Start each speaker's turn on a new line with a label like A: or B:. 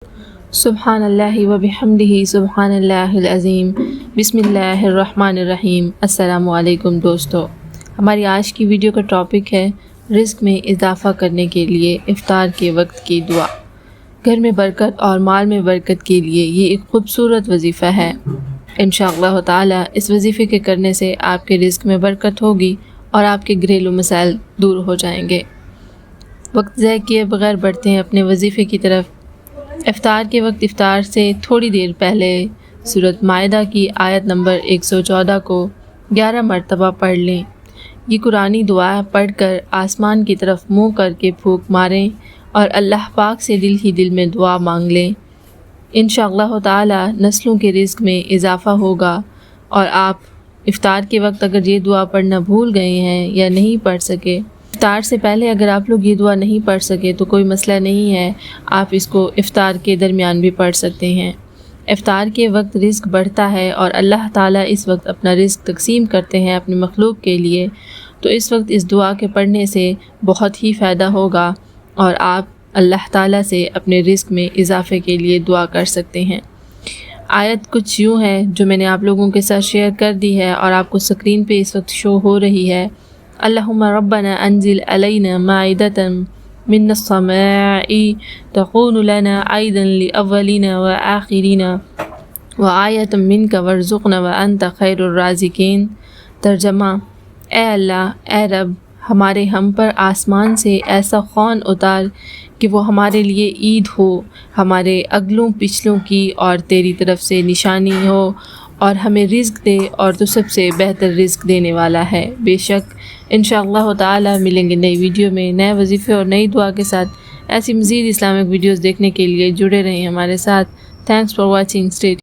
A: سبحان اللہ و بحمدہ سبحان اللہ العظیم بسم اللہ الرحمن الرحیم۔ السلام علیکم دوستو، ہماری آج کی ویڈیو کا ٹاپک ہے رزق میں اضافہ کرنے کے لیے افطار کے وقت کی دعا۔ گھر میں برکت اور مال میں برکت کے لیے یہ ایک خوبصورت وظیفہ ہے۔ انشاءاللہ تعالی اس وظیفے کے کرنے سے آپ کے رزق میں برکت ہوگی اور آپ کے گھریلو مسائل دور ہو جائیں گے۔ وقت ضائع کیے بغیر بڑھتے ہیں اپنے وظیفے کی طرف۔ افطار کے وقت افطار سے تھوڑی دیر پہلے سورۃ مائدہ کی آیت نمبر 114 کو 11 مرتبہ پڑھ لیں۔ یہ قرآنی دعا پڑھ کر آسمان کی طرف منہ کر کے پھونک ماریں اور اللہ پاک سے دل ہی دل میں دعا مانگ لیں۔ انشاءاللہ تعالی نسلوں کے رزق میں اضافہ ہوگا۔ اور آپ افطار کے وقت اگر یہ دعا پڑھنا بھول گئے ہیں یا نہیں پڑھ سکے، افطار سے پہلے اگر آپ لوگ یہ دعا نہیں پڑھ سکے تو کوئی مسئلہ نہیں ہے، آپ اس کو افطار کے درمیان بھی پڑھ سکتے ہیں۔ افطار کے وقت رزق بڑھتا ہے اور اللہ تعالیٰ اس وقت اپنا رزق تقسیم کرتے ہیں اپنے مخلوق کے لیے، تو اس وقت اس دعا کے پڑھنے سے بہت ہی فائدہ ہوگا اور آپ اللہ تعالیٰ سے اپنے رزق میں اضافے کے لیے دعا کر سکتے ہیں۔ آیت کچھ یوں ہے جو میں نے آپ لوگوں کے ساتھ شیئر کر دی ہے اور آپ کو اسکرین پہ اس وقت شو ہو رہی ہے۔ اللہم ربنا انزل علینا مائدۃ من السماء تکون لنا عیدا لاولنا وآخرنا وآیۃ منک وارزقنا وانت خیر الرازقین۔ ترجمہ: اے اللہ، اے رب، ہمارے ہم پر آسمان سے ایسا خوان اتار کہ وہ ہمارے لیے عید ہو، ہمارے اگلوں پچھلوں کی اور تیری طرف سے نشانی ہو، اور ہمیں رزق دے اور تو سب سے بہتر رزق دینے والا ہے۔ بے شک انشاءاللہ تعالی ملیں گے نئی ویڈیو میں نئے وظیفے اور نئی دعا کے ساتھ۔ ایسی مزید اسلامک ویڈیوز دیکھنے کے لیے جڑے رہیں ہمارے ساتھ۔ Thanks for watching.